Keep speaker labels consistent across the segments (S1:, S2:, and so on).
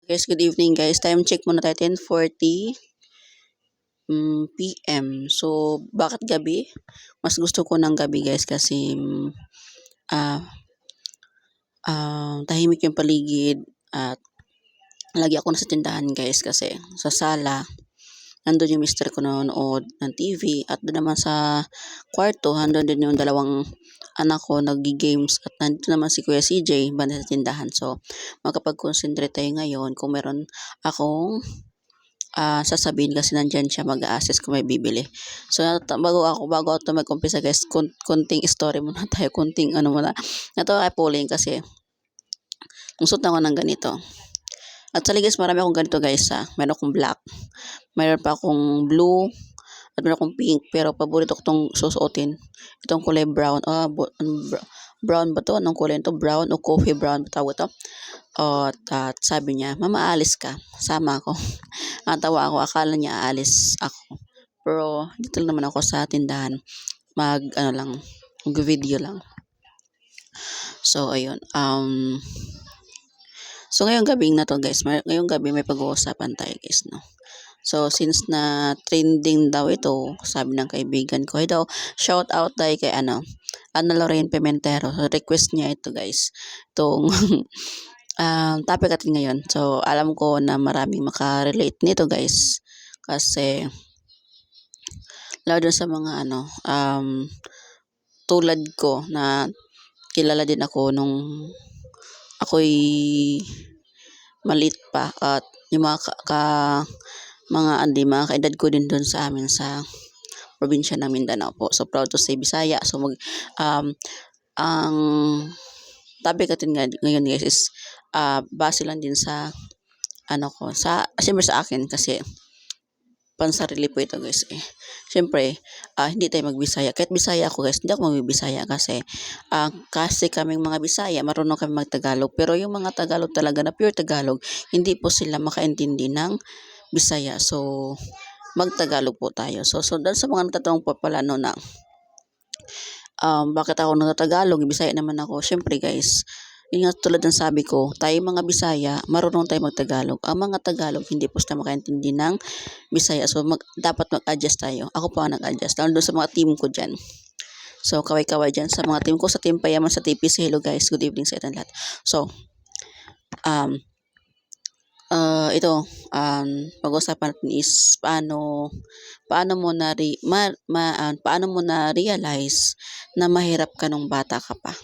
S1: Guys, good evening guys. Time check muna tayo, 10:40 PM. So, bakit gabi? Mas gusto ko ng gabi guys kasi ah, tahimik yung paligid at lagi ako nasa tindahan guys kasi sa sala nandun yung mister ko nanonood ng TV at doon naman sa kwarto nandun din yung dalawang anak ko naggi-games at nandito naman si Kuya CJ banda sa tindahan. So, makapag-concentrate tayo ngayon kung meron akong sasabihin kasi nandiyan siya mag-a-assist kung may bibili. So, bago ako mag-umpisa guys, konting story muna tayo, konting ano muna. Natawa kay Pauline kasi nagsuot ako ng ganito. Actually guys, marami akong ganito guys Meron akong black, mayroon pa akong blue, at meron akong pink. Pero paborito ko itong susuotin. Itong kulay brown. Brown ba to? Anong kulay ito? Brown o coffee brown ba tawag ito? At sabi niya, "Mama, aalis ka. Sama ako." Natawa ako, akala niya aalis ako. Pero dito lang naman ako sa tindahan. Ano lang, mag-video lang. So, ayun. So, ngayong gabi na to guys, ngayong gabi may pag-uusapan tayo guys, no? So, since na trending daw ito, sabi ng kaibigan ko, daw, shout out tayo kay Ana Lorraine Pimentero. So, request niya ito guys. Itong topic natin ngayon. So, alam ko na maraming makarelate nito guys. Kasi, lalo dun sa mga tulad ko na kilala din ako nung ako'y maliit pa at yung mga kaedad ko din doon sa amin sa probinsya ng Mindanao po. So, proud to say Bisaya. So, ang topic natin ngayon guys is base lang din sa siyempre sa akin kasi pansarili po ito guys Siyempre, hindi tayo magbisaya. Kahit Bisaya ako guys, hindi ako magbibisaya kasi kaming mga Bisaya, marunong kami magtagalog. Pero yung mga Tagalog talaga na pure Tagalog, hindi po sila makaintindi ng Bisaya. So, magtagalog po tayo. So dahil sa mga natatanong po pala na bakit ako nagtatagalog, Bisaya naman ako. Siyempre guys, yun nga tulad ng sabi ko, tayo mga Bisaya, marunong tayo magtagalog. Ang mga Tagalog, hindi po sila makaintindi ng Bisaya. So, dapat mag-adjust tayo. Ako po ang nag-adjust. Lalo doon sa mga team ko dyan. So, kaway-kaway dyan sa mga team ko. Sa Team Payaman, sa TPC. Hello guys, good evening sa itan lahat. So, ito, pag-usapan natin is paano mo na realize na mahirap ka nung bata ka pa.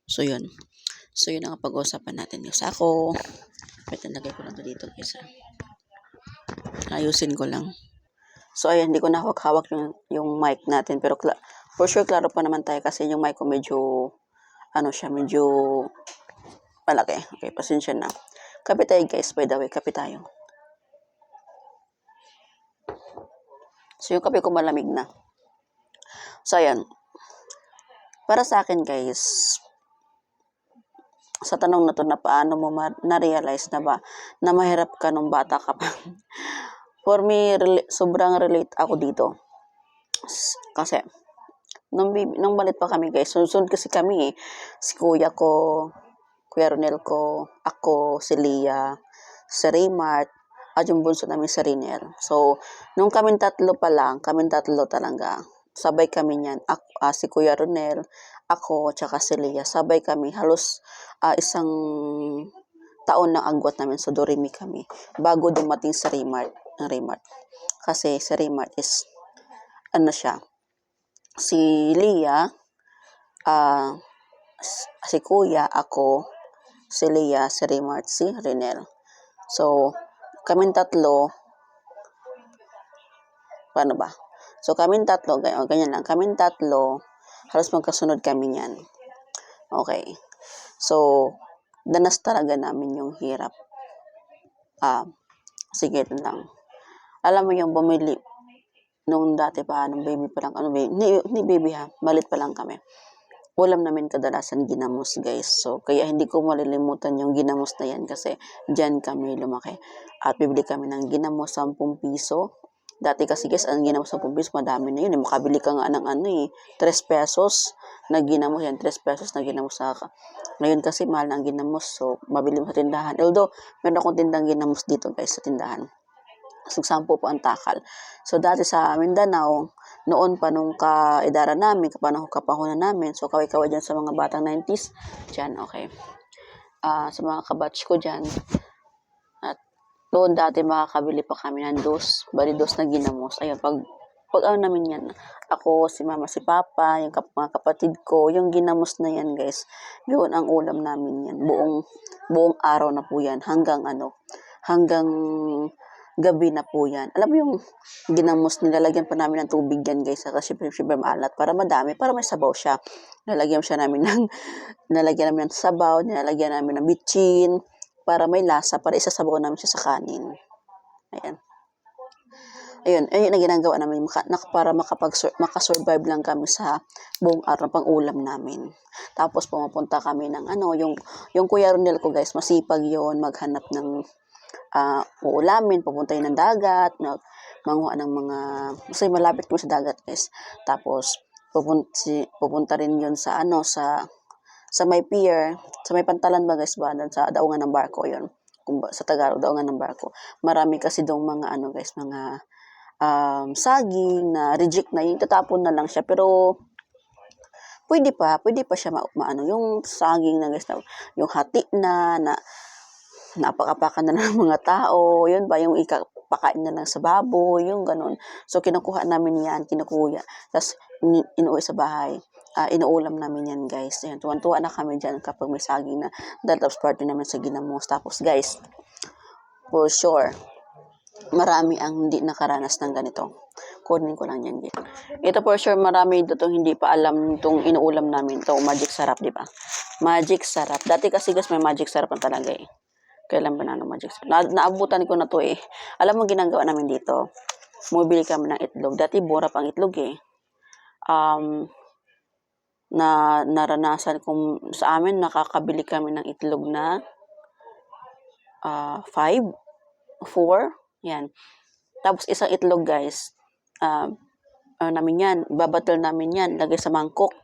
S1: So, yun. So, yun ang pag-uusapan natin. Sa ako, wait, nalagay ko lang ito dito guys. Ayusin ko lang. So, ayan, hindi ko na hawak yung mic natin. Pero, for sure, klaro pa naman tayo kasi yung mic ko medyo malaki. Okay, pasensya na. Kape tayo guys, by the way, kape tayo. So, yung kape ko malamig na. So, ayan. Para sa akin guys, sa tanong na to na paano mo na-realize na mahirap ka nung bata ka pa. For me, sobrang relate ako dito. Kasi, nung balit pa kami guys, sunod kasi kami si kuya ko, Kuya Ronel ko, ako, si Lia, si Raymart, at yung bunso namin si Rinel. So, nung kaming tatlo talaga, sabay kami niyan. Si Kuya Ronel, ako, tsaka si Lia, sabay kami. Halos isang taon ng agwat namin. So, Doremi kami. Bago dumating si Raymart. Kasi si Raymart is, si Lia, si Kuya, ako, si Lia, si Raymart, si Rinel. So, kaming tatlo, paano ba? So, kaming tatlo, ganyan lang. Kaming tatlo, halos magkasunod kami niyan. Okay. So, danas talaga namin yung hirap. Sige lang. Alam mo yung bumili, nung dati pa, nung baby pa lang, ni baby malit pa lang kami. Ulam namin kadalasan ginamos guys. So, kaya hindi ko malilimutan yung ginamos na yan kasi dyan kami lumaki. At bibili kami ng ginamos 10 piso. Dati kasi guys, ang ginamos sa pumbis, madami na yun. Makabili ka nga ng 3 pesos na ginamos yan. 3 pesos na ginamos sa ngayon kasi mahal na ang ginamos. So, mabili mo sa tindahan. Although, meron akong tindang ginamos dito guys sa tindahan. So, 10 po ang takal. So, dati sa Mindanao, noon pa nung kaedara namin, kapahunan namin, so kaway-kaway dyan sa mga batang 90s, dyan, okay. Sa mga kabatch ko dyan, at doon dati makakabili pa kami ng bali dos na ginamos. Ayun, pag ano namin yan, ako, si mama, si papa, yung mga kapatid ko, yung ginamos na yan guys, yun ang ulam namin yan. Buong araw na po yan, hanggang gabi na po yan. Alam mo yung ginamos, nilalagyan pa namin ng tubig yan guys, kasi syempre maalat, para madami, para may sabaw siya. Nalagyan namin ng sabaw, nilalagyan namin ng bitchin, para may lasa, para isasabaw namin siya sa kanin. Ayan. Ayun ang ginagawa namin para makasurvive lang kami sa buong araw pang ulam namin. Tapos pumupunta kami ng yung Kuya Ronel ko guys, masipag yon maghanap ng uulamin, pupunta yun ng dagat, manguha ng mga, kasi malapit mo sa dagat guys. Tapos pupunta rin yun sa sa may pier, sa may pantalan ba guys ba, sa daungan ng barko yun. Sa Tagalog, daungan ng barko. Marami kasi dong mga guys, mga saging na reject na yun, tatapon na lang siya. Pero pwede pa siya yung saging na guys, yung hati na napakapakan na ng mga tao, yun ba, yung pakain na lang sa baboy, yung ganun. So, kinukuha namin yan, tapos inuwi sa bahay. Inuulam namin yan, guys. Ayan, tuwan-tuwa na kami dyan kapag may saging na, tapos party namin sa ginamos. Tapos, guys, for sure, marami ang hindi nakaranas ng ganito. Kunin ko lang yan. Ito for sure, marami dito hindi pa alam itong inuulam namin, itong magic sarap, di ba? Magic sarap. Dati kasi, guys, may magic sarap na talaga eh. Kailan ba magic sarap? Naabutan ko na to eh. Alam mo ginagawa namin dito? Bumibili kami ng itlog. Dati bura pang itlog eh. Naranasan kong sa amin, nakakabili kami ng itlog na 5, 4, yan. Tapos isang itlog guys, namin yan, babattle namin yan, lagay sa mangkok,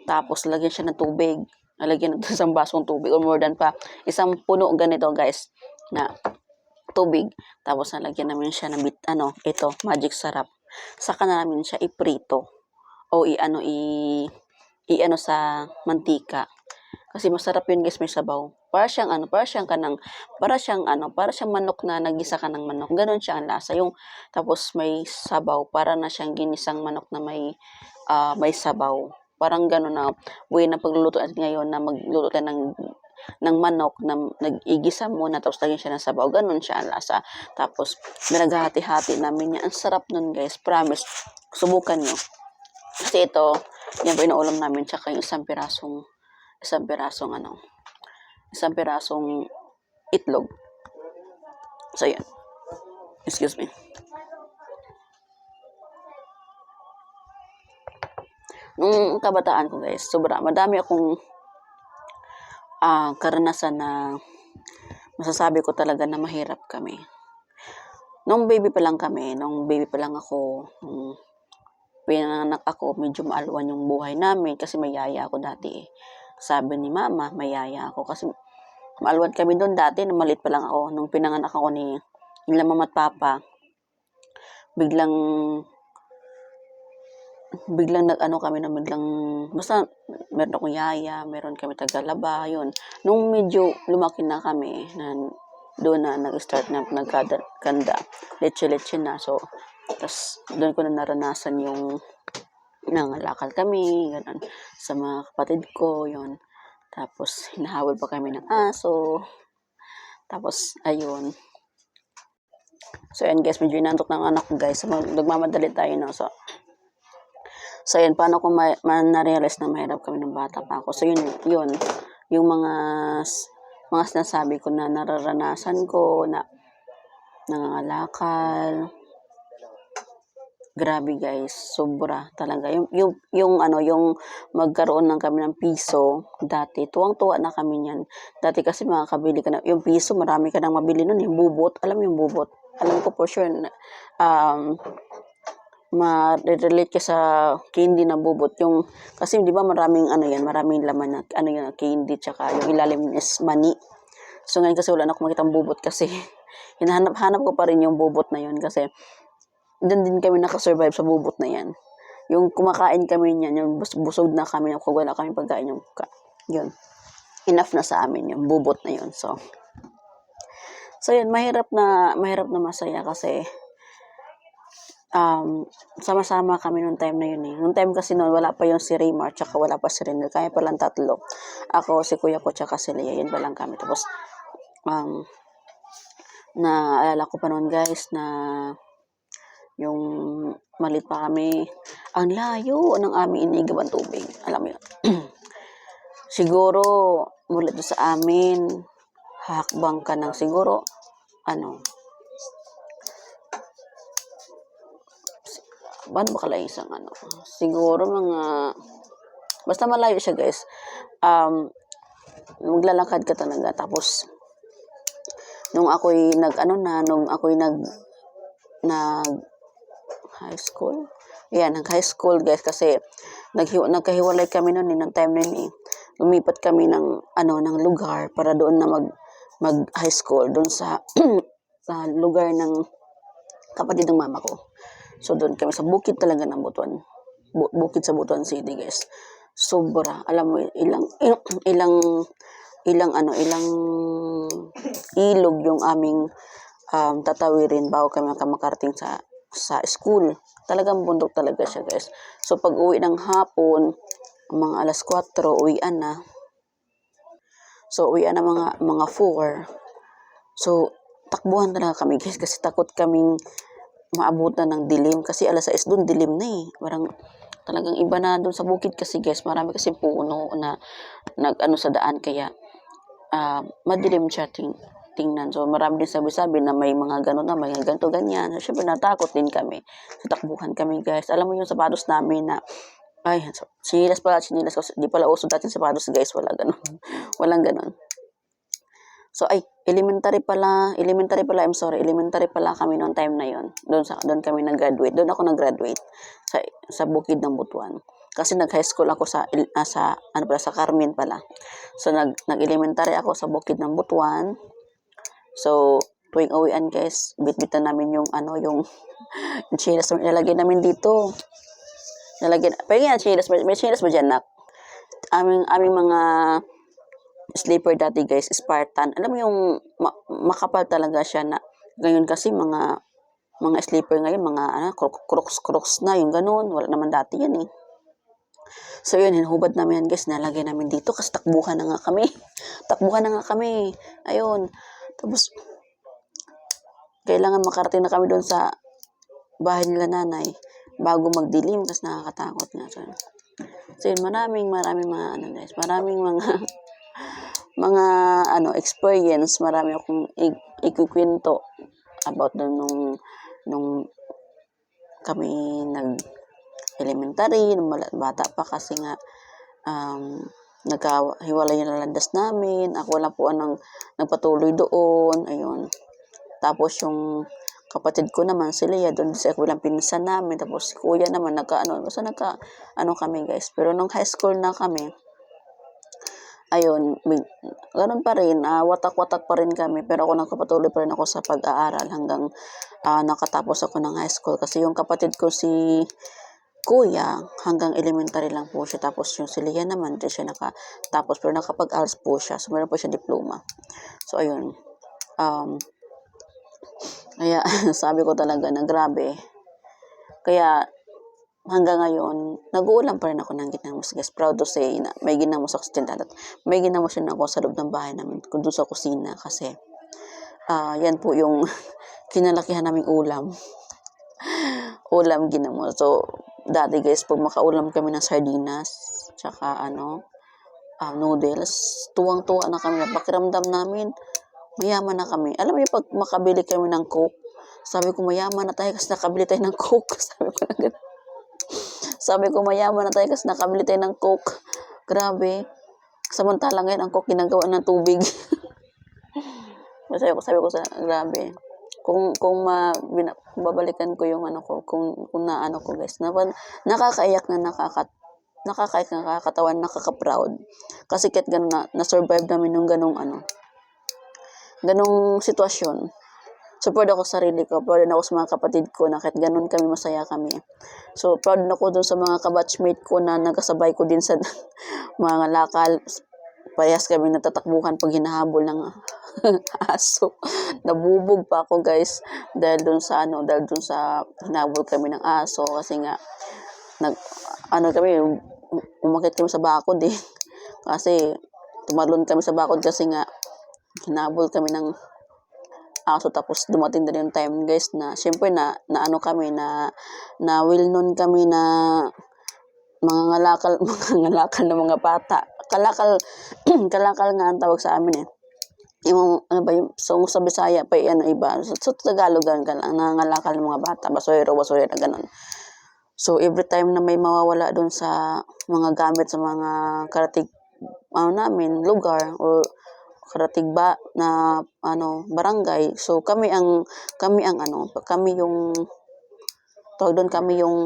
S1: tapos lagyan siya ng tubig, nalagyan ng isang basong tubig or more than pa, isang puno ganito guys, na tubig, tapos nalagyan namin siya ng ito, magic sarap. Saka na namin siya iprito, o sa mantika. Kasi masarap yun guys, may sabaw. Para siyang manok na nagisa ka ng manok. Ganon siya ang lasa. Tapos may sabaw, para na siyang ginisang manok na may sabaw. Parang ganon na way na pagluluto natin ngayon, na magluto tayo ng manok na nag-igisa muna, tapos lagyan siya ng sabaw. Ganon siya ang lasa. Tapos naghati-hati namin yan. Ang sarap nun guys, promise. Subukan nyo. Kasi ito, yan po inuulam namin, tsaka yung isang pirasong itlog. So, yan. Excuse me. Nung kabataan ko guys, madami akong karanasan na masasabi ko talaga na mahirap kami. Nung baby pa lang ako, pinanganak ako, medyo maalwan yung buhay namin kasi may yaya ako dati. Sabi ni mama, may yaya ako kasi maalwan kami doon dati, nung maliit pa lang ako. Nung pinanganak ako ni mama at papa, biglang basta meron akong yaya, meron kami tagalaba, yun. Nung medyo lumaki na kami, doon na nag-start na nagkaganda, leche-leche na. So, tapos doon ko na naranasan yung nangalakal kami, ganun, sa mga kapatid ko, yun. Tapos, hinahawal pa kami ng aso. Tapos, ayun. So, yan guys, medyo inantok ng anak ko guys. So, nagmamadali tayo na. So, yan, paano ko na-realize na mahirap kami ng bata pa ako. So, yun. Yung mga sinasabi ko na nararanasan ko, na nangangalakal. Grabe guys, sobra talaga. Yung magkaroon ng kami ng piso, dati, tuwang-tuwa na kami niyan. Dati kasi makakabili ka na, yung piso, marami ka nang mabili nun, yung bubot. Alam mo yung bubot? alam ko for sure na, ma-relate ka sa candy na bubot. Yung, kasi di ba maraming ano yan, maraming laman na ano yan, candy, tsaka yung ilalim is mani. So ngayon kasi wala na akong makitang bubot kasi hinahanap-hanap ko pa rin yung bubot na yun kasi doon din kami nakasurvive sa bubot na yan. Yung kumakain kami niyan, yung busog na kami, kung wala kami pagkain, yun. Enough na sa amin yung bubot na yun. So yun, mahirap na masaya kasi sama-sama kami nung time na yun eh. Nung time kasi noon, wala pa yung si Raymar, tsaka wala pa si Renel. Kaya palang tatlo. Ako, si kuya ko, tsaka si Leia. Yun pa lang kami. Tapos, naalala ko pa noon guys na yung malit pa kami, ang layo ng aming inigawan tubig. Alam mo yun. Siguro, mula doon sa amin, hakbang ka ng siguro, paano ba kalayo isang siguro mga, basta malayo siya guys. Maglalakad ka talaga. Tapos, nung ako'y nag high school. Yan, nag-high school guys kasi nagkahiwalay kami noon ng time na yun eh. Lumipat kami ng lugar para doon na mag high school doon sa sa lugar ng kapatid ng mama ko. So doon kami sa bukid talaga ng Butuan. Bukid sa Butuan City guys. Sobra, alam mo ilang ilog yung aming tatawirin bago kami makarating sa school. Talagang bundok talaga siya guys. So pag uwi ng hapon, mga alas 4, uwian na. So uwian na mga 4. So takbuhan talaga kami guys kasi takot kaming maabutan ng dilim kasi alas 6 doon dilim na eh. Parang talagang iba na doon sa bukid kasi guys, marami kasi puno na sa daan kaya madilim siya tingnan. So, marami din sabi-sabi na may mga gano'n na, may ganito, ganyan. So, syempre, natakot din kami. So, takbuhan kami, guys. Alam mo yung sapatos namin na, sinilas ko. Di pala uso dati sapatos, guys. Wala gano'n. Walang gano'n. So, elementary pala kami noong time na yon. Doon kami nag-graduate. Doon ako nag-graduate sa bukid ng Butuan. Kasi nag-high school ako sa Carmen pala. So, nag-elementary ako sa bukid ng Butuan. So, tuwing uwian guys, bitbitan namin yung chilas na nilagay namin dito. Pwede nga chilas, may chilas ba dyan, nak? Aming mga sleeper dati guys, Spartan. Alam mo yung makapal talaga siya na, ngayon kasi mga sleeper ngayon, mga crocs na, yung ganun. Wala naman dati yan eh. So, yun, hinubad namin yan guys, nalagay namin dito kasi takbuhan na nga kami. Ayun. Tapos, kailangan makarating na kami doon sa bahay nila nanay bago magdilim kasi nakakatakot nga. So yun, maraming mga guys, maraming mga experience, marami akong ikukwento about nung kami nag-elementary, nung bata pa kasi nga nagkahiwalay yung landas namin. Ako lang po nagpatuloy doon. Ayun. Tapos yung kapatid ko naman, si Leia, doon sa walang pinsan namin. Tapos si kuya naman, basta kami guys. Pero nung high school na kami, ayun, ganun pa rin, watak-watak pa rin kami. Pero ako nagpapatuloy pa rin ako sa pag-aaral hanggang nakatapos ako ng high school. Kasi yung kapatid ko si kuya, hanggang elementary lang po siya. Tapos yung si Leia naman, di siya nakatapos. Pero nakapag-ALS po siya. So, meron po siya diploma. So, ayun. Kaya, sabi ko talaga na grabe. Kaya, hanggang ngayon, nag-uulam pa rin ako ng ginamos. Guys, proud to say na may ginamos ako sa tindahan. May ginamos yun ako sa loob ng bahay namin. Kung doon sa kusina. Kasi, yan po yung kinalakihan naming ulam. Ulam ginamos. So, dati guys, pag makaulam kami ng sardinas, tsaka noodles, tuwang-tuwa na kami. Pakiramdam namin, mayaman na kami. Alam mo yung pag makabili kami ng Coke, sabi ko mayaman na tayo kasi nakabili tayo ng Coke. Sabi ko mayaman na tayo kasi nakabili tayo ng Coke. Grabe. Samantala ngayon, ang Coke ginagawa ng tubig. sabi ko grabe. kung babalikan ko yung ano ko, kung naano ko guys, nakakaiyak na nakakatawan, nakaka-proud. Kasi kahit ganun na-survive namin yung ganung sitwasyon. So, proud ako sa sarili ko, proud ako sa mga kapatid ko na kahit ganun kami, masaya kami. So, proud ako dun sa mga kabatchmate ko na nagkasabay ko din sa mga lakal. Parehas kami natatakbuhan pag hinahabol ng aso. Nabubog pa ako guys dahil dun sa hinabol kami ng aso kasi nga umakit kami sa bakod eh. Kasi tumalon kami sa bakod kasi nga hinabol kami ng aso, tapos dumating din yung time guys na syempre na will known kami na mga ngalakal na mga bata. Kalakal nga ang tawag sa amin eh. Yung sa Bisaya pa iba. So Tagalog ka lang, nangangalakal ng mga bata, basurero na ganun. So every time na may mawawala doon sa mga gamit sa mga karatig namin lugar or karatig ba na barangay, so kami yung tawag doon, kami yung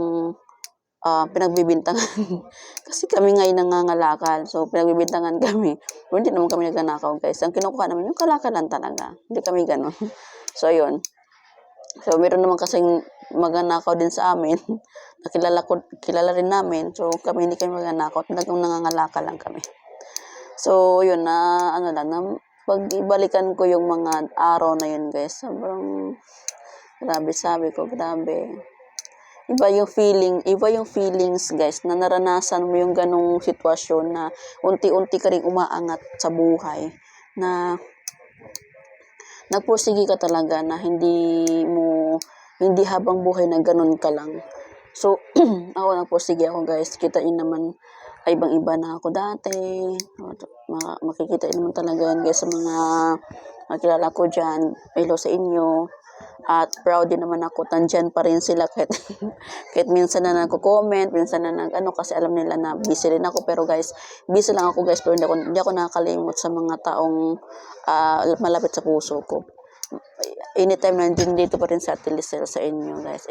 S1: pinagbibintangan. Kasi kami ngayon nangangalakal, so pinagbibintangan kami. Pero hindi naman kami nagnanakaw guys. Ang kinukuha namin yung kalakalan talaga, hindi kami ganun. So ayun, so meron naman kasing magnanakaw din sa amin na kilala rin namin, so kami hindi kami magnanakaw, talagang nangangalakal lang kami. So, yun na, pag-ibalikan ko yung mga araw na yun, guys. Sobrang, grabe, sabi ko, grabe. Iba yung feelings, guys, na naranasan mo yung ganong sitwasyon na unti-unti ka rin umaangat sa buhay. Na, nagpursige ka talaga na hindi habang buhay na ganon ka lang. So, ako nagpursige ako, guys. Kitain naman, ibang-iba na ako dati. Makikita naman talaga yan guys sa mga makilala ko dyan. Hello sa inyo. At proud din naman ako, tandyan pa rin sila kahit, kahit minsan na nagko-comment, minsan na kasi alam nila na busy rin ako. Pero guys, busy lang ako guys, pero hindi ako nakakalimot sa mga taong malapit sa puso ko. Anytime nandiyan dito pa rin sa Ate Lisel sa inyo guys.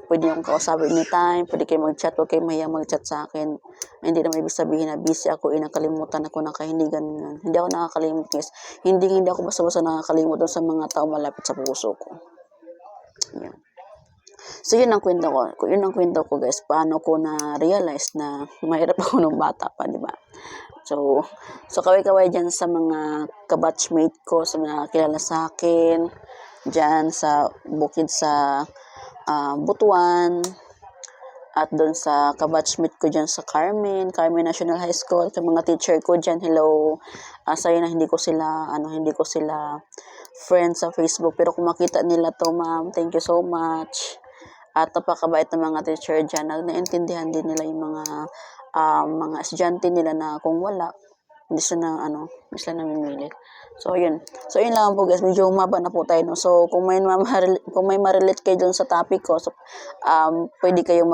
S1: Pwede yung kausapin anytime, pwede kayo mag-chat, huwag kayo mahiyang mag-chat sa akin. Hindi naman ibig sabihin na busy ako, nakalimutan ako ng kahindigan yun. Hindi ako nakakalimut guys. Hindi ako basta-basta nakakalimut sa mga tao malapit sa puso ko. Yan. So yun ang kwento ko guys. Paano ko na-realize na mahirap ako nung bata pa, di ba? So kaway-kaway dyan sa mga kabatchmate ko, sa mga kilala sa akin, dyan sa bukid sa Butuan, at doon sa kabatchmate ko dyan sa Carmen National High School, sa mga teacher ko dyan, hello. Sa'yo na hindi ko sila friends sa Facebook, pero kung makita nila to, ma'am, thank you so much. At napakabait ng mga teacher dyan, naintindihan din nila yung mga estudyante nila na kung wala, hindi sila namimilit. So, yun. So, yun lang po guys. Medyo umaba na po tayo. No? So, kung may ma-relate kayo dun sa topic ko, so, pwede kayong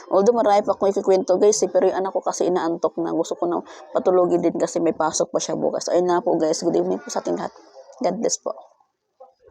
S1: Although marami pa akong ikikwento guys, pero yung anak ko kasi inaantok na. Gusto ko na patulogin din kasi may pasok pa siya bukas. So, ayun na po guys. Good evening po sa ating lahat. God bless po.